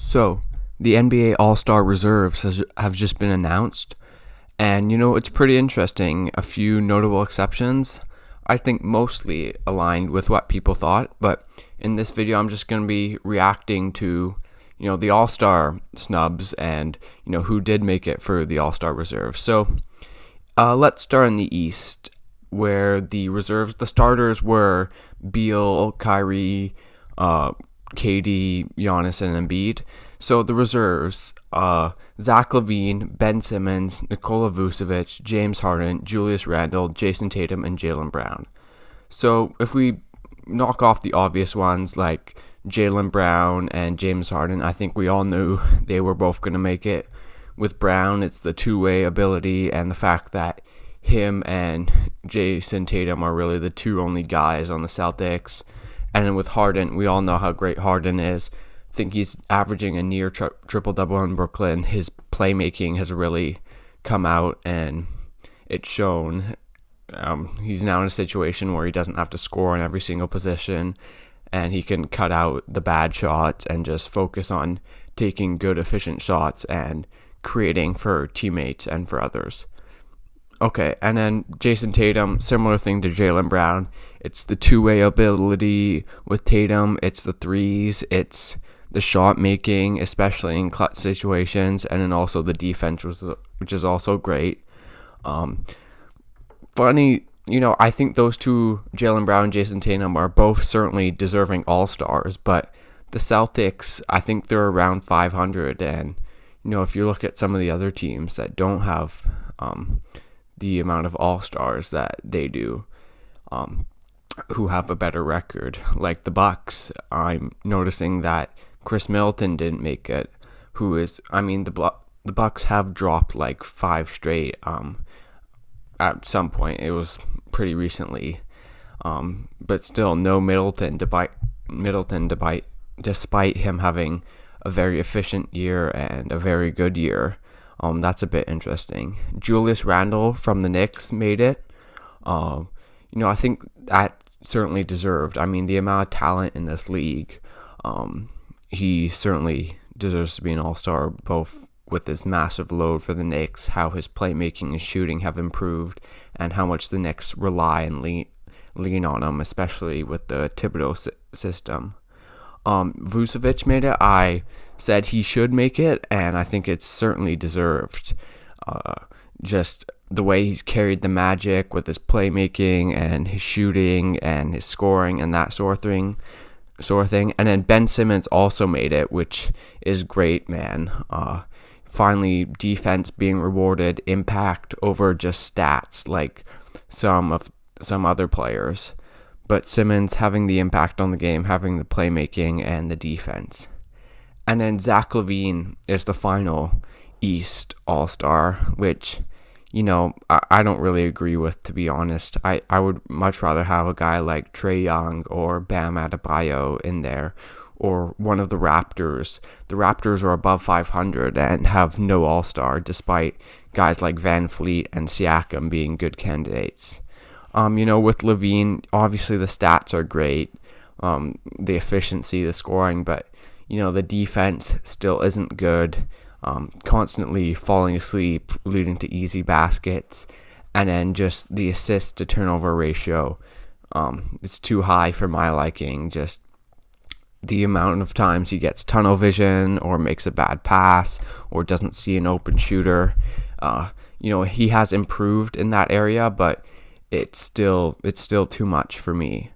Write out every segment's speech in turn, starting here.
So, the NBA All-Star reserves have just been announced, and it's pretty interesting. A few notable exceptions, I think mostly aligned with what people thought, but in this video I'm just going to be reacting to, the All-Star snubs and, who did make it for the All-Star reserve. So, let's start in the East, where the starters were Beal, Kyrie, KD, Giannis, and Embiid. So the reserves, Zach LaVine, Ben Simmons, Nikola Vucevic, James Harden, Julius Randle, Jason Tatum, and Jaylen Brown. So if we knock off the obvious ones like Jaylen Brown and James Harden, I think we all knew they were both going to make it. With Brown, it's the two-way ability and the fact that him and Jason Tatum are really the two only guys on the Celtics. And then with Harden, we all know how great Harden is. I think he's averaging a near triple-double in Brooklyn. His playmaking has really come out, and it's shown. He's now in a situation where he doesn't have to score in every single position, and he can cut out the bad shots and just focus on taking good, efficient shots and creating for teammates and for others. Okay, and then Jason Tatum, similar thing to Jaylen Brown. It's the two-way ability with Tatum. It's the threes. It's the shot making, especially in clutch situations, and then also the defense, which is also great. Funny, I think those two, Jaylen Brown and Jason Tatum, are both certainly deserving All-Stars, but the Celtics, I think they're around 500, and if you look at some of the other teams that don't have the amount of All-Stars that they do, who have a better record, like the Bucks, I'm noticing that Chris Middleton didn't make it. The Bucks have dropped like 5 straight. At some point, it was pretty recently, but still no Middleton. Despite him having a very efficient year and a very good year. That's a bit interesting. Julius Randle from the Knicks made it. I think that certainly deserved. The amount of talent in this league, he certainly deserves to be an all-star, both with his massive load for the Knicks, how his playmaking and shooting have improved, and how much the Knicks rely and lean on him, especially with the Thibodeau system. Vucevic made it. I said he should make it, and I think it's certainly deserved. Just the way he's carried the Magic with his playmaking and his shooting and his scoring and that sort of thing. And then Ben Simmons also made it, which is great, man. Finally, defense being rewarded, impact over just stats like some other players. But Simmons having the impact on the game, having the playmaking and the defense. And then Zach LaVine is the final East All-Star, which, I don't really agree with, to be honest. I would much rather have a guy like Trae Young or Bam Adebayo in there, or one of the Raptors. The Raptors are above 500 and have no All-Star, despite guys like Van Fleet and Siakam being good candidates. With LaVine, obviously the stats are great, the efficiency, the scoring, but, the defense still isn't good, constantly falling asleep, leading to easy baskets, and then just the assist to turnover ratio, it's too high for my liking. Just the amount of times he gets tunnel vision or makes a bad pass or doesn't see an open shooter, he has improved in that area, but it's still too much for me.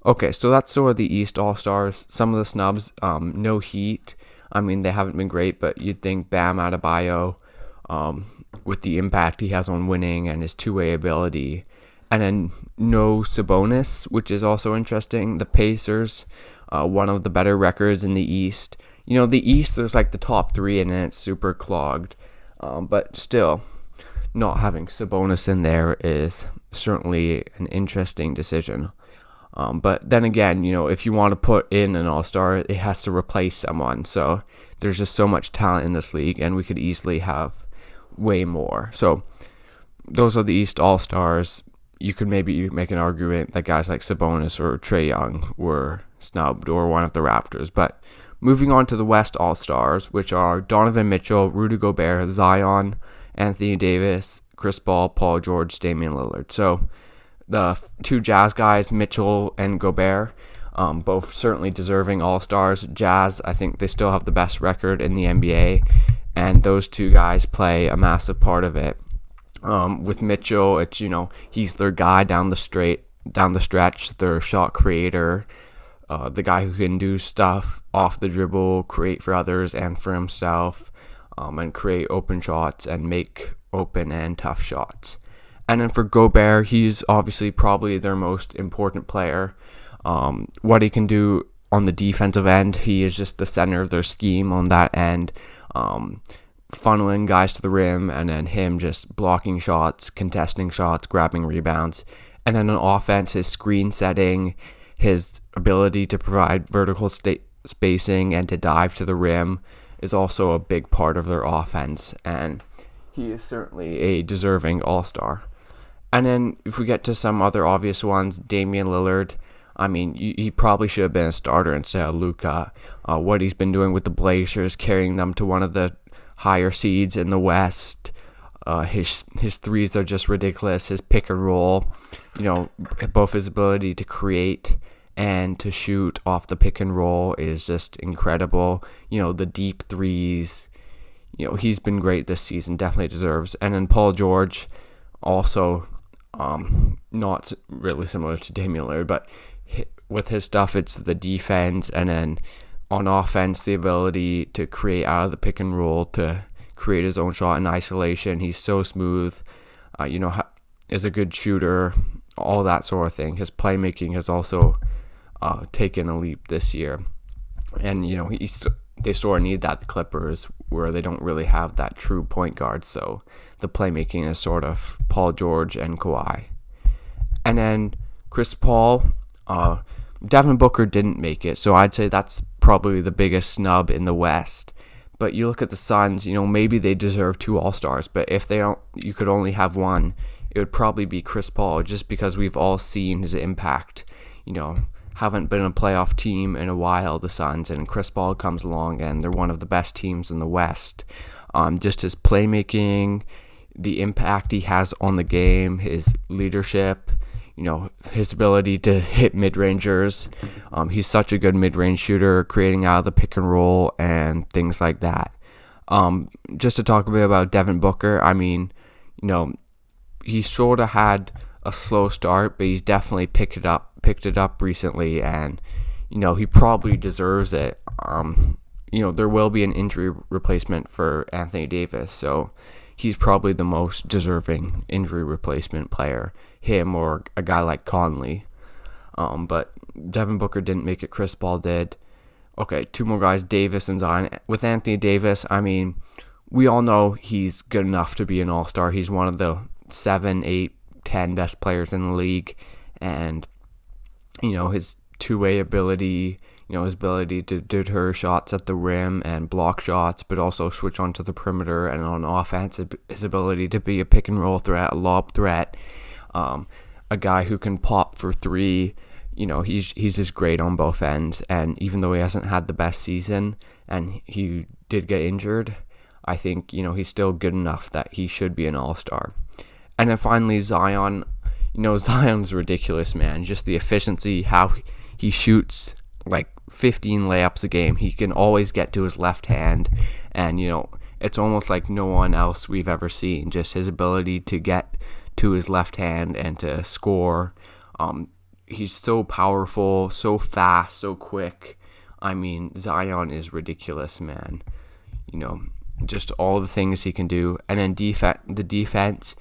Okay, so that's sort of the East All-Stars. Some of the snubs, no Heat. They haven't been great, but you'd think Bam Adebayo, with the impact he has on winning and his two-way ability. And then no Sabonis, which is also interesting. The Pacers, one of the better records in the East. The East, there's like the top 3 and it's super clogged. But still, not having Sabonis in there is certainly an interesting decision. But then again, if you want to put in an all-star, it has to replace someone. So there's just so much talent in this league, and we could easily have way more. So those are the East all-stars. You could maybe make an argument that guys like Sabonis or Trae Young were snubbed, or one of the Raptors. But Moving on to the West All-Stars, which are Donovan Mitchell, Rudy Gobert, Zion, Anthony Davis, Chris Paul, Paul George, Damian Lillard. So the two Jazz guys, Mitchell and Gobert, both certainly deserving All-Stars. Jazz, I think they still have the best record in the NBA, and those two guys play a massive part of it. With Mitchell, it's, he's their guy down the stretch, their shot creator, the guy who can do stuff off the dribble, create for others and for himself, and create open shots and make open and tough shots. And then for Gobert, he's obviously probably their most important player. What he can do on the defensive end, he is just the center of their scheme on that end, funneling guys to the rim, and then him just blocking shots, contesting shots, grabbing rebounds. And then on offense, his screen setting, his ability to provide vertical spacing and to dive to the rim is also a big part of their offense. And he is certainly a deserving All-Star. And then if we get to some other obvious ones, Damian Lillard, I mean, he probably should have been a starter instead of Luka. What he's been doing with the Blazers, carrying them to one of the higher seeds in the West. His threes are just ridiculous. His pick and roll, both his ability to create and to shoot off the pick and roll is just incredible. The deep threes, he's been great this season, definitely deserves. And then Paul George, also not really similar to Damian Lillard, but with his stuff, it's the defense, and then on offense, the ability to create out of the pick and roll, to create his own shot in isolation. He's so smooth, is a good shooter, all that sort of thing. His playmaking has also taken a leap this year, and they sort of need that, the Clippers, where they don't really have that true point guard, so the playmaking is sort of Paul George and Kawhi. And then Chris Paul, Devin Booker didn't make it, so I'd say that's probably the biggest snub in the West. But you look at the Suns, maybe they deserve two All-Stars, but if they don't, you could only have one, it would probably be Chris Paul, just because we've all seen his impact. Haven't been a playoff team in a while, the Suns, and Chris Paul comes along and they're one of the best teams in the West. Just his playmaking, the impact he has on the game, his leadership, his ability to hit mid-rangers. He's such a good mid-range shooter, creating out of the pick and roll and things like that. Just to talk a bit about Devin Booker, I mean, he sort of had a slow start, but he's definitely picked it up recently, and he probably deserves it. There will be an injury replacement for Anthony Davis, so he's probably the most deserving injury replacement player, him or a guy like Conley. But Devin Booker didn't make it, Chris Paul did. Okay, two more guys, Davis and Zion. With Anthony Davis, I mean, we all know he's good enough to be an All-Star. He's one of the 7, 8, 10 best players in the league, and his two-way ability, his ability to deter shots at the rim and block shots, but also switch onto the perimeter, and on offense, his ability to be a pick and roll threat, a lob threat, a guy who can pop for three. He's just great on both ends, and even though he hasn't had the best season and he did get injured, I think he's still good enough that he should be an All-Star. And then finally, Zion. Zion's ridiculous, man. Just the efficiency, how he shoots like 15 layups a game. He can always get to his left hand, and it's almost like no one else we've ever seen. Just his ability to get to his left hand and to score. He's so powerful, so fast, so quick. I mean, Zion is ridiculous, man. Just all the things he can do. And then the defense,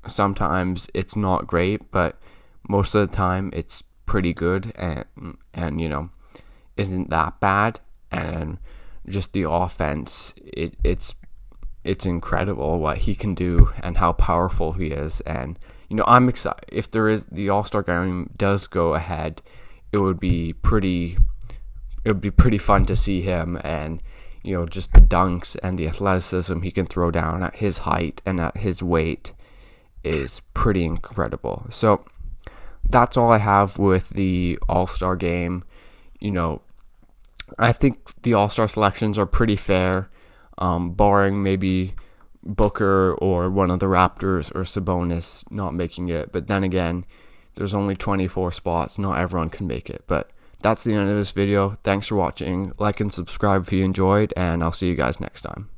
sometimes it's not great, but most of the time it's pretty good and isn't that bad. And just the offense, it's incredible what he can do and how powerful he is. And I'm excited if the All-Star game does go ahead. It would be pretty fun to see him, and just the dunks and the athleticism he can throw down at his height and at his weight is pretty incredible. So that's all I have with the All-Star game. I think the All-Star selections are pretty fair, barring maybe Booker or one of the Raptors or Sabonis not making it. But then again, there's only 24 spots. Not everyone can make it. But that's the end of this video. Thanks for watching. Like and subscribe if you enjoyed, and I'll see you guys next time.